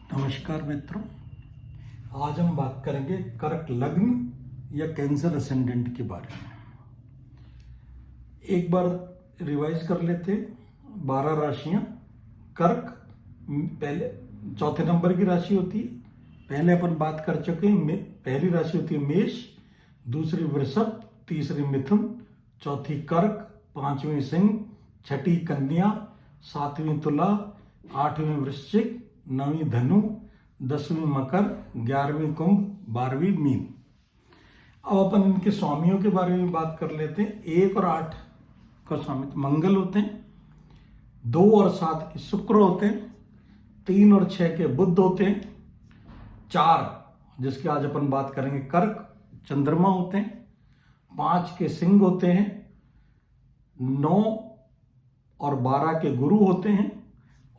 नमस्कार मित्रों। आज हम बात करेंगे कर्क लग्न या कैंसर असेंडेंट के बारे में। एक बार रिवाइज कर लेते। 12 राशियां। कर्क पहले चौथे नंबर की राशि होती है। पहले अपन बात कर चुके हैं। पहली राशि होती है मेष, दूसरी वृषभ, तीसरी मिथुन, चौथी कर्क, पांचवी सिंह, छठी कन्या, सातवीं तुला, आठवीं वृश्चिक, नवीं धनु, 10वीं मकर, 11वीं कुंभ, 12वीं मीन। अब अपन इनके स्वामियों के बारे में बात कर लेते हैं। 1 और 8 का स्वामी मंगल होते हैं, 2 और 7 के शुक्र होते हैं, 3 और 6 के बुध होते हैं, 4 जिसके आज अपन बात करेंगे कर्क चंद्रमा होते हैं, 5 के सिंह होते हैं, 9 और 12 के गुरु होते हैं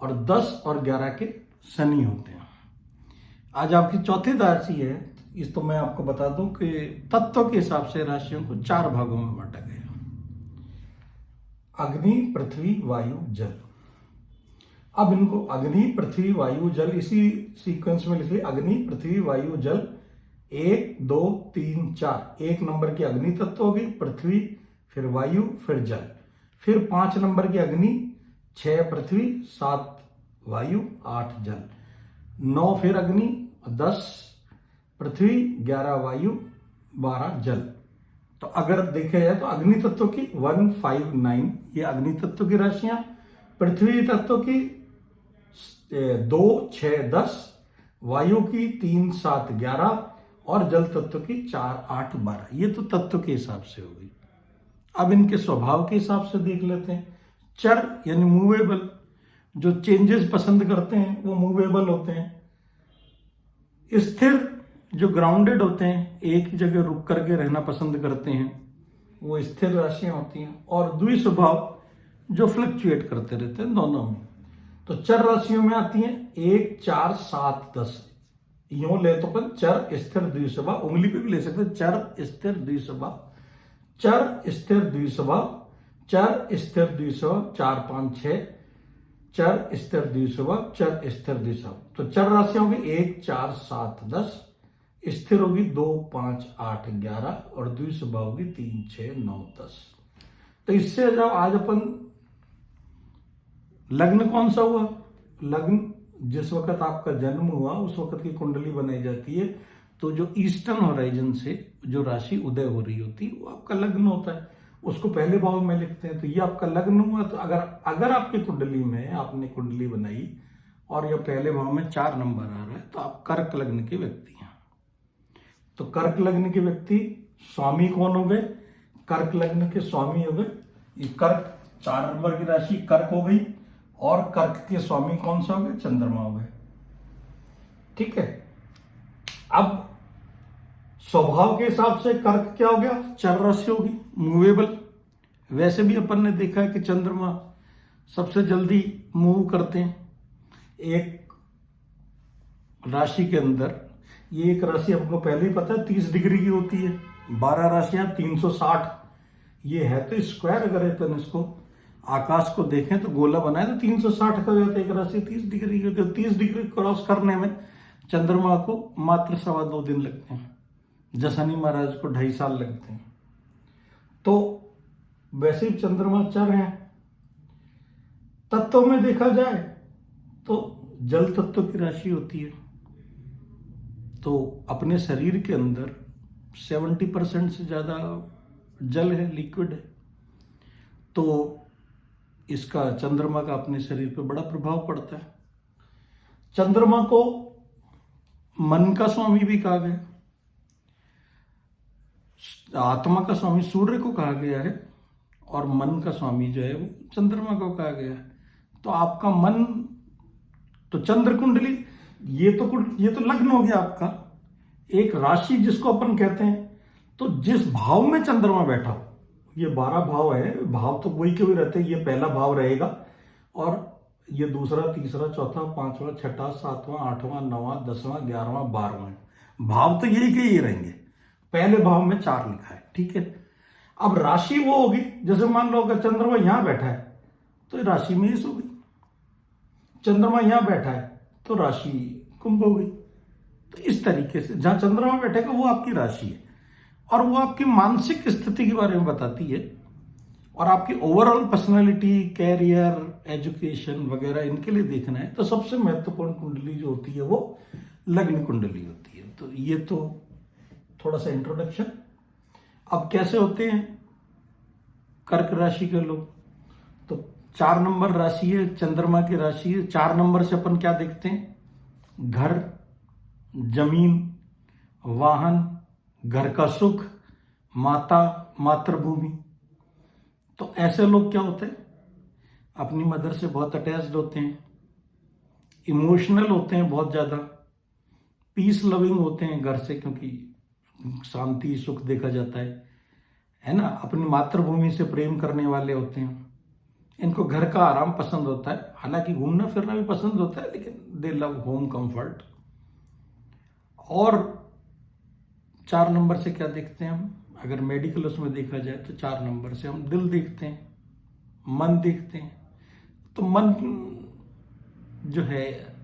और 10 और 11 के शनि होते हैं। आज आपकी चौथी राशि है। इस तो मैं आपको बता दूं कि तत्व के हिसाब से राशियों को 4 भागों में बांटा गया। अग्नि, पृथ्वी, वायु, जल। अब इनको अग्नि, पृथ्वी, वायु, जल इसी सीक्वेंस में लिखिए। अग्नि, पृथ्वी, वायु, जल। 1 2 3 4। 1 नंबर की अग्नि तत्व होगी, पृथ्वी, फिर वायु, फिर जल। फिर 5 नंबर की अग्नि, 6 पृथ्वी, 7 वायु, 8 जल। 9 फिर अग्नि, 10 पृथ्वी, 11 वायु, 12 जल। तो अगर देखा जाए तो अग्नि तत्व की 1 5 9 ये अग्नि तत्व की राशियां, पृथ्वी तत्व की 2 6 10, वायु की 3 7 11 और जल तत्व की 4 8 12। ये तो तत्व के हिसाब से हो गई। अब इनके स्वभाव के हिसाब से देख लेते हैं। चर यानी मूवेबल, जो चेंजेस पसंद करते हैं वो मूवेबल होते हैं। स्थिर जो ग्राउंडेड होते हैं, एक ही जगह रुक करके रहना पसंद करते हैं, वो स्थिर राशियां होती हैं। और द्विस्वभाव जो फ्लक्चुएट करते रहते हैं दोनों में। तो चर राशियों में आती हैं 1 4 7 10। यूं ले तो अपन चर स्थिर द्विस्वभाव, उंगली पे भी ले सकते हैं। चर स्थिर द्विस्वभाव, चर स्थिर द्विस्वभाव, चर स्थिर द्विस्वभाव, 4 5 6, चर स्थिर द्विस्वभाव, चर स्थिर द्विस्वभाव। तो चर राशियां होगी 1 4 7 10, स्थिर होगी 2 5 8 11 और द्विस्वभाव होगी 3 6 9 10। तो इससे जब आज अपन लग्न कौन सा हुआ, लग्न जिस वक्त आपका जन्म हुआ उस वक्त की कुंडली बनाई जाती है। तो जो ईस्टर्न होराइजन से जो राशि उदय हो रही होती है वो आपका लग्न होता है। उसको पहले भाव में लिखते हैं। तो ये आपका लग्न हुआ। तो अगर आपकी कुंडली में आपने कुंडली बनाई और ये पहले भाव में 4 नंबर आ रहा है तो आप कर्क लग्न के व्यक्ति हैं। तो कर्क लग्न के व्यक्ति स्वामी कौन हो गए, कर्क लग्न के स्वामी हो गए। ये कर्क 4 नंबर की राशि कर्क हो गई और कर्क के स्वामी कौन सा हो गए, चंद्रमा हो गए। ठीक है। अब स्वभाव के हिसाब से कर्क क्या हो गया, चर राशि होगी, मूवेबल। वैसे भी अपन ने देखा है कि चंद्रमा सबसे जल्दी मूव करते हैं एक राशि के अंदर। ये एक राशि आपको पहले ही पता है 30 डिग्री की होती है। 12 राशियां 360 ये है। तो स्क्वायर अगर अपन इसको आकाश को देखें तो गोला बनाए तो 360 का हो जाता है। एक राशि 30 डिग्री की होती है। 30 डिग्री क्रॉस करने में चंद्रमा को मात्र 2.25 दिन लगते हैं। जसनी महाराज को 2.5 साल लगते हैं। तो वैसे ही चंद्रमा चर हैं। तत्व में देखा जाए तो जल तत्व की राशि होती है। तो अपने शरीर के अंदर 70% से ज्यादा जल है, लिक्विड है। तो इसका चंद्रमा का अपने शरीर पर बड़ा प्रभाव पड़ता है। चंद्रमा को मन का स्वामी भी कहा गया, आत्मा का स्वामी सूर्य को कहा गया है और मन का स्वामी जो है वो चंद्रमा को कहा गया है। तो आपका मन तो चंद्र कुंडली ये तो लग्न हो गया आपका। एक राशि जिसको अपन कहते हैं, तो जिस भाव में चंद्रमा बैठा हो, ये 12 भाव है, भाव तो वही के वही रहते हैं। ये पहला भाव रहेगा और ये दूसरा, तीसरा, चौथा, 5वां, 6वां, 7वां, 8वां, 9वां, 10वां, 11वां, 12वां भाव तो यही के ही रहेंगे। पहले भाव में 4 लिखा है। ठीक है। अब राशि वो होगी, जैसे मान लो अगर चंद्रमा यहां बैठा है तो राशि मेष होगी। चंद्रमा यहां बैठा है तो राशि कुंभ हो गई। तो इस तरीके से जहां चंद्रमा बैठेगा वो आपकी राशि है और वो आपकी मानसिक स्थिति के बारे में बताती है और आपकी ओवरऑल पर्सनालिटी, कैरियर, एजुकेशन वगैरह इनके लिए देखना है तो सबसे महत्वपूर्ण कुंडली जो होती है वो लग्न कुंडली होती है। तो ये तो थोड़ा सा इंट्रोडक्शन। अब कैसे होते हैं कर्क राशि के लोग, तो 4 नंबर राशि है, चंद्रमा की राशि है। 4 नंबर से अपन क्या देखते हैं, घर, जमीन, वाहन, घर का सुख, माता, मातृभूमि। तो ऐसे लोग क्या होते हैं, अपनी मदर से बहुत अटैच्ड होते हैं, इमोशनल होते हैं बहुत ज्यादा, पीस लविंग होते हैं घर से, क्योंकि शांति सुख देखा जाता है ना। अपनी मातृभूमि से प्रेम करने वाले होते हैं, इनको घर का आराम पसंद होता है, हालांकि घूमना फिरना भी पसंद होता है, लेकिन दे लव होम कंफर्ट। और 4 नंबर से क्या देखते हैं हम, अगर मेडिकल उसमें देखा जाए तो 4 नंबर से हम दिल देखते हैं, मन देखते हैं। तो मन जो है,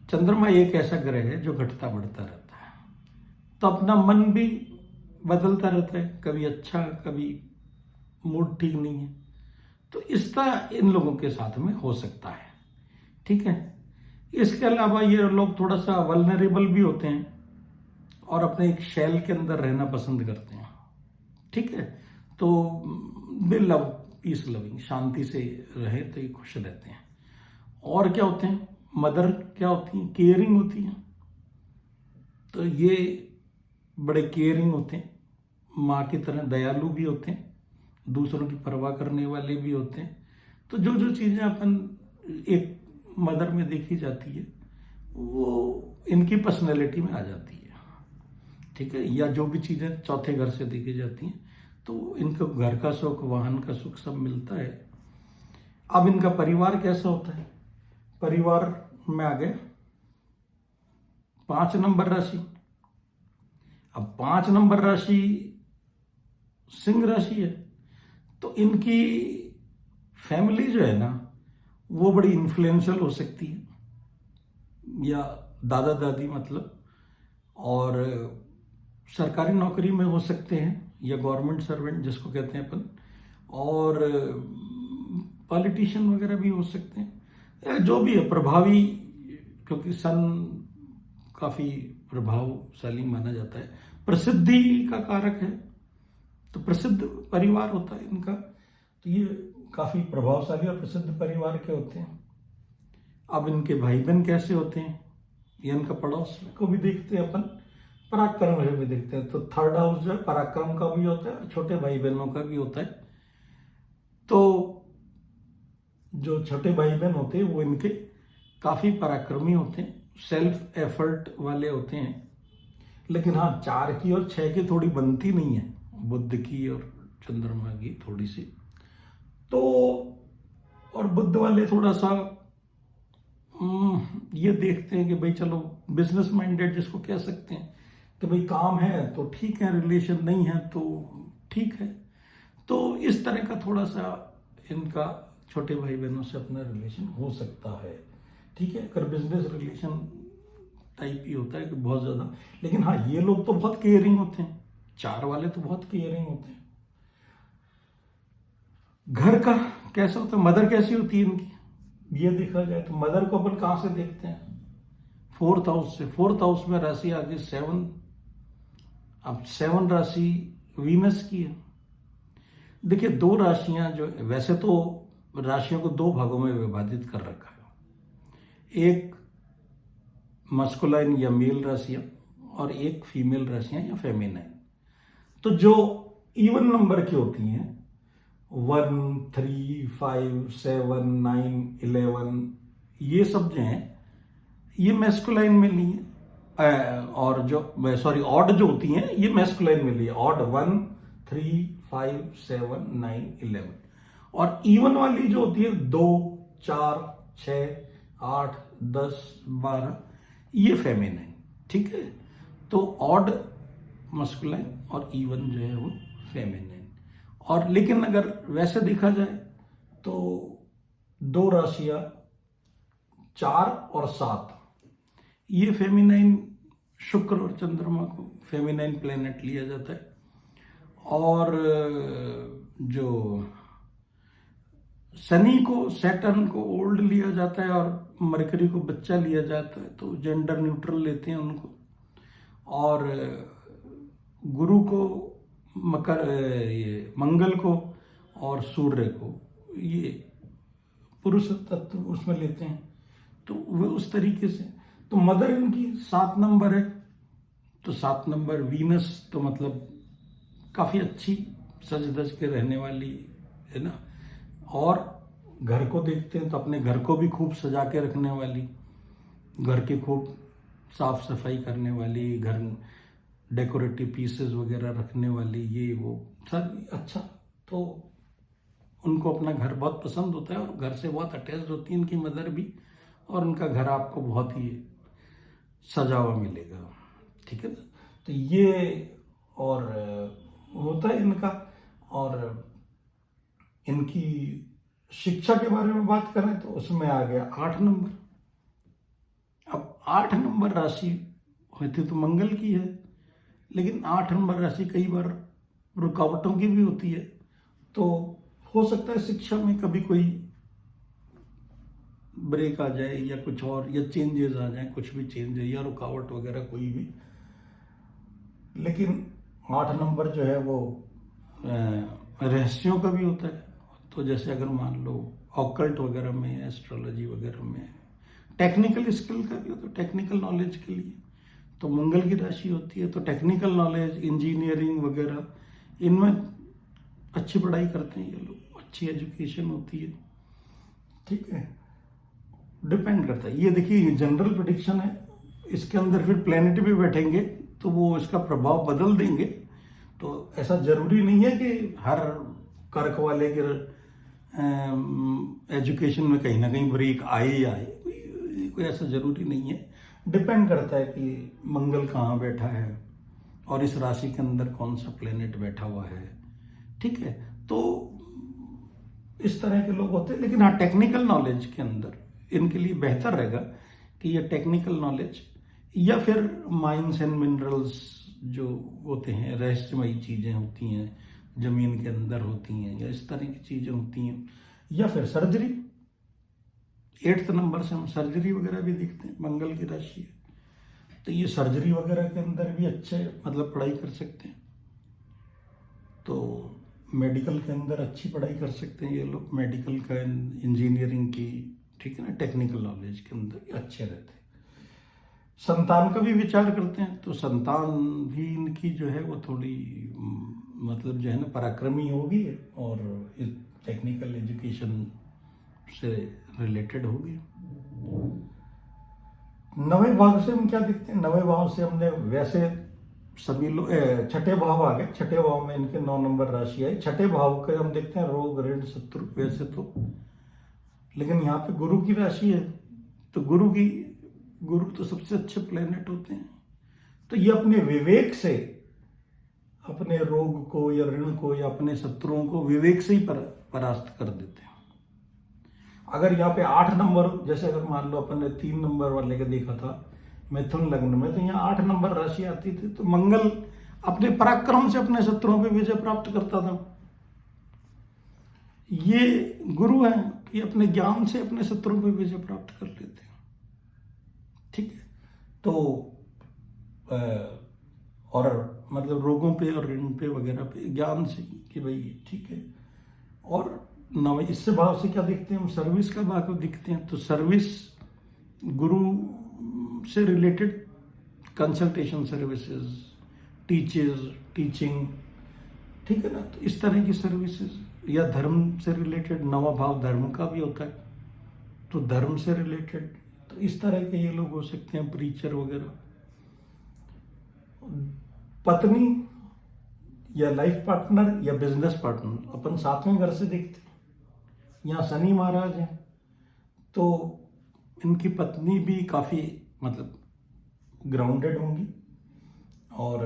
चंद्रमा एक ऐसा ग्रह है जो घटता बढ़ता रहता है, तो अपना मन भी बदलता रहता है, कभी अच्छा कभी मूड ठीक नहीं है। तो इसका इन लोगों के साथ में हो सकता है, ठीक है। इसके अलावा ये लोग थोड़ा सा वल्नरेबल भी होते हैं और अपने एक शैल के अंदर रहना पसंद करते हैं, ठीक है। तो दे लव पीस लविंग, शांति से रहे तो ये खुश रहते हैं। और क्या होते हैं, मदर क्या होती है, केयरिंग होती है। तो ये बड़े केयरिंग होते हैं, माँ की तरह दयालु भी होते हैं, दूसरों की परवाह करने वाले भी होते हैं। तो जो जो चीजें अपन एक मदर में देखी जाती है वो इनकी पर्सनैलिटी में आ जाती है, ठीक है। या जो भी चीजें चौथे घर से देखी जाती हैं तो इनको घर का सुख, वाहन का सुख सब मिलता है। अब इनका परिवार कैसा होता है, परिवार में आ गए 5 नंबर राशि। अब 5 नंबर राशि सिंह राशि है, तो इनकी फैमिली जो है ना वो बड़ी इन्फ्लुएंशियल हो सकती है, या दादा दादी मतलब, और सरकारी नौकरी में हो सकते हैं, या गवर्नमेंट सर्वेंट जिसको कहते हैं अपन, और पॉलिटिशियन वगैरह भी हो सकते हैं, या जो भी है प्रभावी, क्योंकि सन काफी प्रभावशाली माना जाता है, प्रसिद्धि का कारक है, तो प्रसिद्ध परिवार होता है इनका। तो ये काफी प्रभावशाली और प्रसिद्ध परिवार के होते हैं। अब इनके भाई बहन कैसे होते हैं, ये इनका पड़ोस को भी देखते हैं अपन, पराक्रम में भी देखते हैं। तो 3rd हाउस जो है पराक्रम का भी होता है और छोटे भाई बहनों का भी होता है। तो जो छोटे भाई बहन होते हैं वो इनके काफी पराक्रमी होते हैं, सेल्फ एफर्ट वाले होते हैं। लेकिन हाँ, 4 की और 6 की थोड़ी बनती नहीं है, बुध की और चंद्रमा की थोड़ी सी। तो और बुध वाले थोड़ा सा ये देखते हैं कि भाई चलो बिजनेस माइंडेड जिसको कह सकते हैं, कि भाई काम है तो ठीक है, रिलेशन नहीं है तो ठीक है। तो इस तरह का थोड़ा सा इनका छोटे भाई बहनों से अपना रिलेशन हो सकता है, ठीक है। अगर बिजनेस रिलेशन टाइप ही होता है कि बहुत ज्यादा, लेकिन हाँ ये लोग तो बहुत केयरिंग होते हैं, 4 वाले तो बहुत केयरिंग होते हैं। घर का कैसा होता है, मदर कैसी होती है इनकी, ये देखा जाए तो मदर को अपन कहां से देखते हैं, 4th हाउस से। 4th हाउस में राशि आ गई 7। अब 7 राशि वीनस की है। देखिए 2 राशियां जो, वैसे तो राशियों को 2 भागों में विभाजित कर रखा है, एक मस्कुलाइन या मेल राशियां और एक फीमेल राशियां या फेमिनाइन। तो जो इवन नंबर की होती हैं 1, 3, 5, 7, 9, 11, ये सब जो हैं ये मैस्कुलाइन में ली है, और जो ऑड जो होती हैं ये मैस्कुलाइन में ली है, ऑड 1, 3, 5, 7, 9, 11। और इवन वाली जो होती है 2, 4, 6, 8, 10, 12, ये फेमिनाइन, ठीक है। तो ऑड मस्कुलाइन और इवन जो है वो फेमिनाइन। और लेकिन अगर वैसे देखा जाए तो 2 राशियां 4 और 7, ये फेमिनाइन, शुक्र और चंद्रमा को फेमिनाइन प्लेनेट लिया जाता है। और जो शनि को, सैटर्न को ओल्ड लिया जाता है और मरकरी को बच्चा लिया जाता है, तो जेंडर न्यूट्रल लेते हैं उनको। और गुरु को मकर, ये मंगल को और सूर्य को ये पुरुष तत्व उसमें लेते हैं। तो वो उस तरीके से, तो मदर इनकी 7 नंबर है, तो 7 नंबर वीनस, तो मतलब काफी अच्छी सज धज के रहने वाली है ना। और घर को देखते हैं तो अपने घर को भी खूब सजा के रखने वाली, घर की खूब साफ सफाई करने वाली, घर डेकोरेटिव पीसेस वगैरह रखने वाली, ये वो सब अच्छा। तो उनको अपना घर बहुत पसंद होता है और घर से बहुत अटैच होती है इनकी मदर भी, और उनका घर आपको बहुत ही सजा हुआ मिलेगा, ठीक है ना। तो ये और होता है इनका। और इनकी शिक्षा के बारे में बात करें तो उसमें आ गया 8 नंबर। अब 8 नंबर राशि होती तो मंगल की है, लेकिन 8 नंबर राशि कई बार रुकावटों की भी होती है। तो हो सकता है शिक्षा में कभी कोई ब्रेक आ जाए या कुछ और, या चेंजेस आ जाए, कुछ भी चेंज है या रुकावट वगैरह कोई भी। लेकिन 8 नंबर जो है वो रहस्यों का भी होता है। तो जैसे अगर मान लो ऑकल्ट वगैरह में, एस्ट्रोलॉजी वगैरह में, टेक्निकल स्किल का भी होता है, टेक्निकल नॉलेज के लिए तो मंगल की राशि होती है। तो टेक्निकल नॉलेज, इंजीनियरिंग वगैरह, इनमें अच्छी पढ़ाई करते हैं ये लोग, अच्छी एजुकेशन होती है, ठीक है। डिपेंड करता है। ये देखिए जनरल प्रेडिक्शन है, इसके अंदर फिर प्लेनेट भी बैठेंगे तो वो इसका प्रभाव बदल देंगे। तो ऐसा जरूरी नहीं है कि हर कर्क वाले के एजुकेशन में कहीं ना कहीं ब्रेक आए या आए, कोई ऐसा जरूरी नहीं है। डिपेंड करता है कि मंगल कहाँ बैठा है और इस राशि के अंदर कौन सा प्लेनेट बैठा हुआ है, ठीक है। तो इस तरह के लोग होते हैं। लेकिन हाँ, टेक्निकल नॉलेज के अंदर इनके लिए बेहतर रहेगा कि ये टेक्निकल नॉलेज या फिर माइंस एंड मिनरल्स जो होते हैं, रहस्यमयी चीजें होती हैं, जमीन के अंदर होती हैं, या इस तरह की चीजें होती हैं, या फिर सर्जरी। 8th नंबर से हम सर्जरी वगैरह भी देखते हैं, मंगल की राशि है तो ये सर्जरी वगैरह के अंदर भी अच्छे मतलब पढ़ाई कर सकते हैं। तो मेडिकल के अंदर अच्छी पढ़ाई कर सकते हैं ये लोग, मेडिकल का, इंजीनियरिंग की, ठीक है ना, टेक्निकल नॉलेज के अंदर अच्छे रहते हैं। संतान का भी विचार करते हैं तो संतान भी इनकी जो है वो थोड़ी मतलब जो है ना पराक्रमी होगी और टेक्निकल एजुकेशन से रिलेटेड होगी। 9वें भाव से हम क्या देखते हैं, 9वें भाव से हमने वैसे सभी लोग 6ठे भाव आ गए, 6ठे भाव में इनके 9 नंबर राशि आई। 6ठे भाव के हम देखते हैं रोग, ऋण, शत्रु वैसे तो, लेकिन यहाँ पे गुरु की राशि है तो गुरु तो सबसे अच्छे प्लेनेट होते हैं। तो ये अपने विवेक से अपने रोग को या ऋण को या अपने शत्रुओं को विवेक से ही परास्त कर देते हैं। अगर यहाँ पे 8 नंबर, जैसे अगर मान लो अपन ने 3 नंबर वाले का देखा था मिथुन लग्न में, तो यहाँ 8 नंबर राशि आती थी तो मंगल अपने पराक्रम से अपने शत्रुओं पे विजय प्राप्त करता था। ये गुरु है कि अपने ज्ञान से अपने शत्रुओं पे विजय प्राप्त कर लेते हैं, ठीक है। तो और मतलब रोगों पे और ऋण पे वगैरह पे ज्ञान से कि भाई ठीक है। और नव इससे भाव से क्या देखते हैं हम, सर्विस का भाव दिखते हैं। तो सर्विस गुरु से रिलेटेड कंसल्टेशन सर्विसेज, टीचिंग, ठीक है ना। तो इस तरह की सर्विसेज, या धर्म से रिलेटेड, नवा भाव धर्म का भी होता है तो धर्म से रिलेटेड, तो इस तरह के ये लोग हो सकते हैं, प्रीचर वगैरह। पत्नी या लाइफ पार्टनर या बिजनेस पार्टनर अपन 7वें घर से देखते हैं। यहाँ शनि महाराज हैं तो इनकी पत्नी भी काफी मतलब ग्राउंडेड होंगी और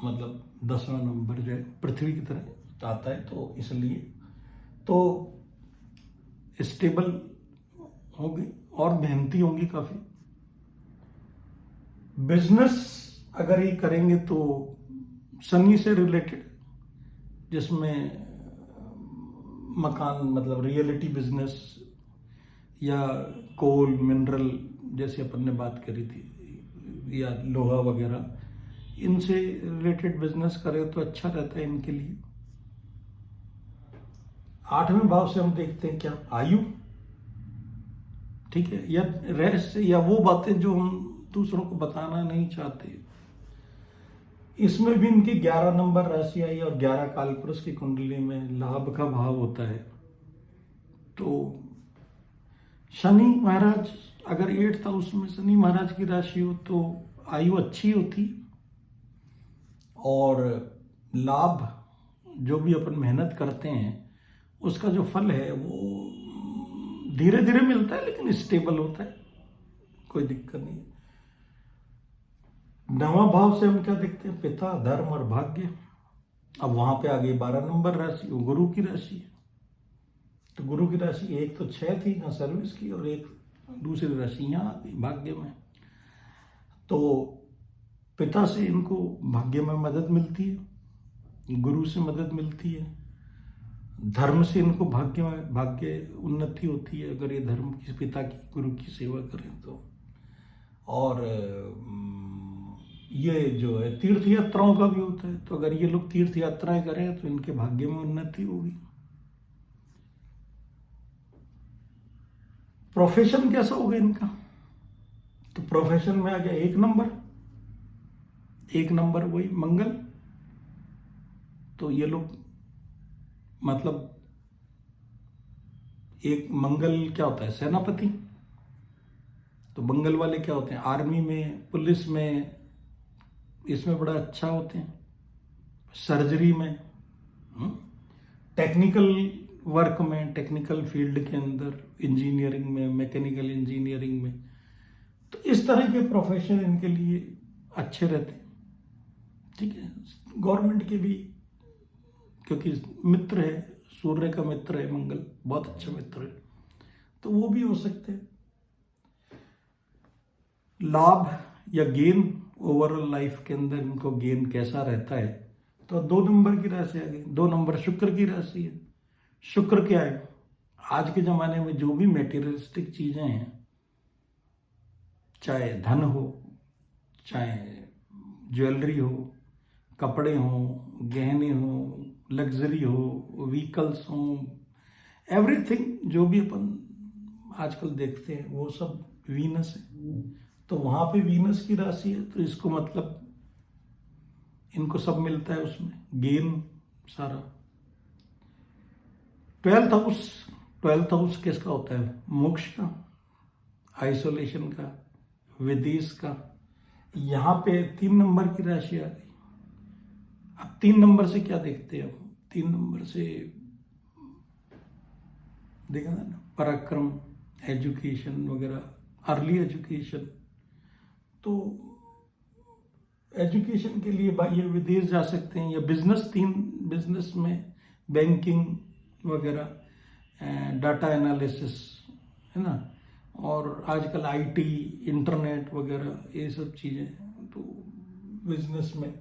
मतलब 10वां नंबर जो है पृथ्वी की तरह आता है, तो इसलिए तो स्टेबल होंगी और मेहनती होंगी काफी। बिजनेस अगर ये करेंगे तो शनि से रिलेटेड, जिसमें मकान मतलब रियलिटी बिजनेस या कोल मिनरल जैसे अपन ने बात करी थी, या लोहा वगैरह, इनसे रिलेटेड बिजनेस करें तो अच्छा रहता है इनके लिए। 8वें भाव से हम देखते हैं क्या, आयु, ठीक है, या रहस्य या वो बातें जो हम दूसरों को बताना नहीं चाहते। इसमें भी इनकी 11 नंबर राशि आई और 11 कालपुरुष की कुंडली में लाभ का भाव होता है। तो शनि महाराज अगर 8th हाउस में शनि महाराज की राशि हो तो आयु अच्छी होती, और लाभ जो भी अपन मेहनत करते हैं उसका जो फल है वो धीरे धीरे मिलता है, लेकिन स्टेबल होता है, कोई दिक्कत नहीं। 9वां भाव से हम क्या देखते हैं, पिता, धर्म और भाग्य। अब वहां पे आ गई 12 नंबर राशि, वो गुरु की राशि है। तो गुरु की राशि एक तो 6 थी यहाँ सर्विस की, और एक दूसरी राशि यहाँ आ गई भाग्य में। तो पिता से इनको भाग्य में मदद मिलती है, गुरु से मदद मिलती है, धर्म से इनको भाग्य उन्नति होती है अगर ये धर्म की, पिता की, गुरु की सेवा करें तो। और ये जो है तीर्थ यात्राओं का भी होता है, तो अगर ये लोग तीर्थ यात्राएं करें तो इनके भाग्य में उन्नति होगी। प्रोफेशन कैसा होगा इनका, तो प्रोफेशन में आ गया 1 नंबर, 1 नंबर वही मंगल। तो ये लोग मतलब एक मंगल क्या होता है, सेनापति। तो मंगल वाले क्या होते हैं, आर्मी में, पुलिस में, इसमें बड़ा अच्छा होते हैं, सर्जरी में, टेक्निकल वर्क में, टेक्निकल फील्ड के अंदर, इंजीनियरिंग में, मैकेनिकल इंजीनियरिंग में। तो इस तरह के प्रोफेशन इनके लिए अच्छे रहते हैं, ठीक है। गवर्नमेंट के भी, क्योंकि मित्र है, सूर्य का मित्र है मंगल, बहुत अच्छा मित्र है, तो वो भी हो सकते हैं। लाभ या गेन ओवरऑल लाइफ के अंदर इनको गेन कैसा रहता है, तो 2 नंबर की राशि आ गई। 2 नंबर शुक्र की राशि है। शुक्र क्या है, आज के जमाने में जो भी मेटीरियलिस्टिक चीजें हैं, चाहे धन हो, चाहे ज्वेलरी हो, कपड़े हो, गहने हो, लग्जरी हो, व्हीकल्स हो, एवरीथिंग जो भी अपन आजकल देखते हैं वो सब वीनस है। तो वहां पे वीनस की राशि है, तो इसको मतलब इनको सब मिलता है उसमें, गेन सारा। 12th हाउस किसका होता है, मोक्ष का, आइसोलेशन का, विदेश का। यहां पे 3 नंबर की राशि आ गई। अब 3 नंबर से क्या देखते हैं, हम 3 नंबर से देखा ना, पराक्रम, एजुकेशन वगैरह, अर्ली एजुकेशन। तो एजुकेशन के लिए ये विदेश जा सकते हैं, या बिजनेस, 3 बिजनेस में बैंकिंग वगैरह, डाटा एनालिसिस, है ना, और आजकल आईटी, इंटरनेट वगैरह, ये सब चीजें, तो बिजनेस में।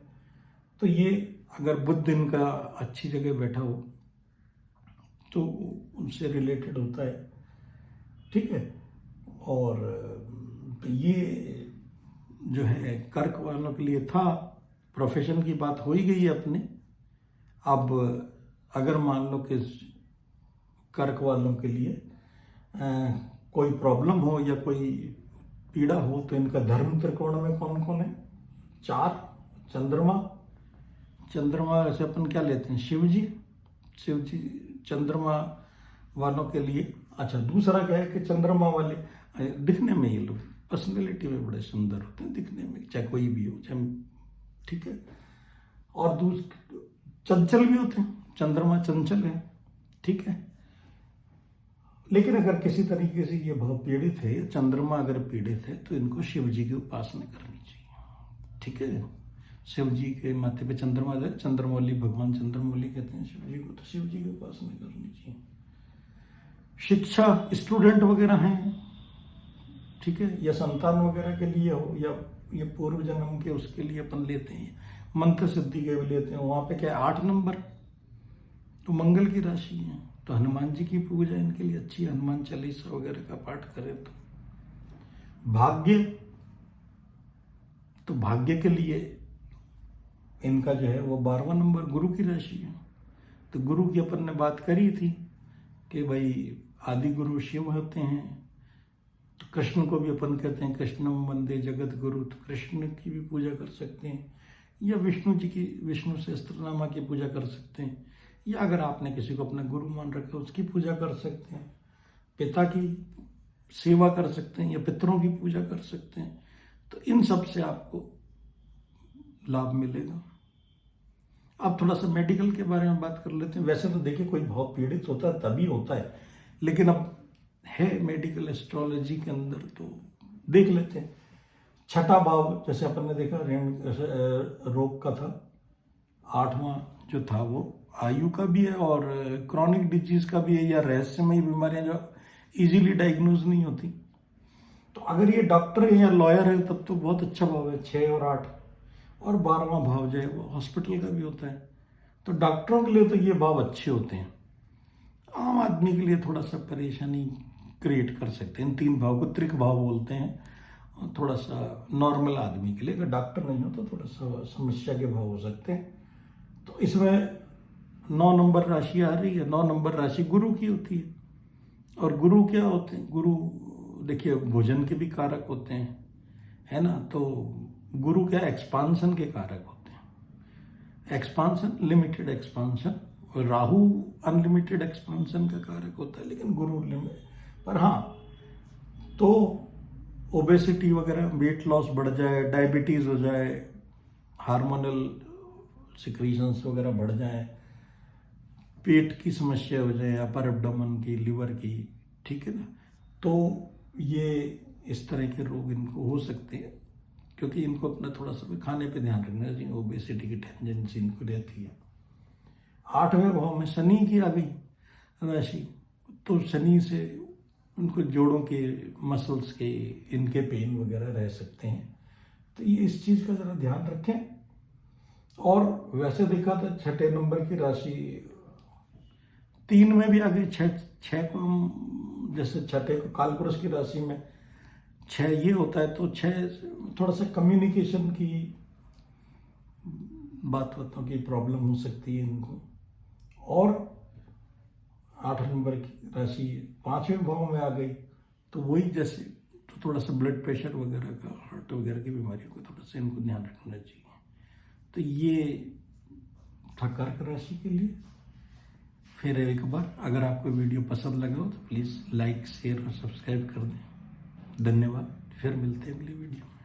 तो ये अगर बुध इनका अच्छी जगह बैठा हो तो उनसे रिलेटेड होता है, ठीक है। और तो ये जो है कर्क वालों के लिए था। प्रोफेशन की बात हो ही गई है अपने। अब अगर मान लो कि कर्क वालों के लिए कोई प्रॉब्लम हो या कोई पीड़ा हो, तो इनका धर्म त्रिकोण में कौन कौन है, 4। चंद्रमा से अपन क्या लेते हैं, शिव जी चंद्रमा वालों के लिए। अच्छा, दूसरा क्या है कि चंद्रमा वाले दिखने में, ये लोग पर्सनैलिटी में बड़े सुंदर होते हैं दिखने में, चाहे कोई भी हो, चाहे, ठीक है। और चंचल भी होते हैं, चंद्रमा चंचल है, ठीक है। लेकिन अगर किसी तरीके से ये बहुत पीड़ित है, चंद्रमा अगर पीड़ित है, तो इनको शिव जी की उपासना करनी चाहिए, ठीक है। शिव जी के माथे पे चंद्रमा है, चंद्रमौली, भगवान चंद्रमौली कहते हैं शिव जी को, तो शिव जी की उपासना करनी चाहिए। शिक्षा, स्टूडेंट वगैरह हैं ठीक है, या संतान वगैरह के लिए हो, या ये पूर्व जन्म के उसके लिए अपन लेते हैं, मंत्र सिद्धि के भी लेते हैं। वहां पे क्या है 8 नंबर, तो मंगल की राशि है, तो हनुमान जी की पूजा इनके लिए अच्छी है, हनुमान चालीसा वगैरह का पाठ करें तो। भाग्य, तो भाग्य के लिए इनका जो है वो 12वां नंबर गुरु की राशि है। तो गुरु की अपन ने बात करी थी कि भाई आदि गुरु शिव होते हैं, तो कृष्ण को भी अपन कहते हैं कृष्णम वंदे जगत गुरु, तो कृष्ण की भी पूजा कर सकते हैं, या विष्णु जी की विष्णु सहस्त्रनामा की पूजा कर सकते हैं, या अगर आपने किसी को अपना गुरु मान रखा है उसकी पूजा कर सकते हैं, पिता की सेवा कर सकते हैं, या पितरों की पूजा कर सकते हैं। तो इन सब से आपको लाभ मिलेगा। अब थोड़ा सा मेडिकल के बारे में बात कर लेते हैं। वैसे तो देखिए कोई भाव पीड़ित होता है तभी होता है, लेकिन अब है मेडिकल एस्ट्रोलॉजी के अंदर, तो देख लेते हैं। छठा भाव जैसे अपन ने देखा रोग का था, 8वां जो था वो आयु का भी है और क्रॉनिक डिजीज का भी है, या रहस्यमयी बीमारियां जो इजीली डायग्नोज नहीं होती। तो अगर ये डॉक्टर है या लॉयर है तब तो बहुत अच्छा भाव है, 6 और 8। और 12वां भाव जो है वो हॉस्पिटल का भी होता है, तो डॉक्टरों के लिए तो ये भाव अच्छे होते हैं। आम आदमी के लिए थोड़ा सा परेशानी क्रिएट कर सकते हैं। इन 3 भाव को त्रिक भाव बोलते हैं, और थोड़ा सा नॉर्मल आदमी के लिए, अगर डॉक्टर नहीं हो तो थोड़ा सा समस्या के भाव हो सकते हैं। तो इसमें 9 नंबर राशि आ रही है। 9 नंबर राशि गुरु की होती है, और गुरु क्या होते हैं? गुरु देखिए भोजन के भी कारक होते हैं, है ना। तो गुरु क्या एक्सपांसन के कारक होते हैं, expansion, limited expansion. Rahu unlimited expansion का कारक होता है, लेकिन गुरु लिमिट। पर हाँ, तो ओबेसिटी वगैरह, वेट लॉस बढ़ जाए, डायबिटीज हो जाए, हार्मोनल सिक्रीशंस वगैरह बढ़ जाए, पेट की समस्या हो जाए, अपर एब्डोमेन की, लिवर की, ठीक है ना, तो ये इस तरह के रोग इनको हो सकते हैं, क्योंकि इनको अपना थोड़ा सा खाने पे ध्यान रखना चाहिए। ओबेसिटी की टेंडेंसी इनको रहती है। 8वें भाव में शनि की आ गई राशि, तो शनि से उनको जोड़ों के मसल्स के इनके पेन वगैरह रह सकते हैं, तो ये इस चीज़ का ज़रा ध्यान रखें। और वैसे देखा था 6ठे नंबर की राशि 3 में भी आ गई। 6 को हम जैसे 6ठे को कालपुरुष की राशि में 6 ये होता है, तो 6 थोड़ा सा कम्युनिकेशन की बातों की प्रॉब्लम हो सकती है इनको। और 8 नंबर की राशि 5वें भाव में आ गई, तो वही जैसे तो थोड़ा सा ब्लड प्रेशर वगैरह का, हार्ट वगैरह की बीमारियों का थोड़ा सा इनको ध्यान रखना चाहिए। तो ये था कर्क राशि के लिए। फिर एक बार अगर आपको वीडियो पसंद लगा हो तो प्लीज़ लाइक, शेयर और सब्सक्राइब कर दें। धन्यवाद। फिर मिलते हैं अगली वीडियो में।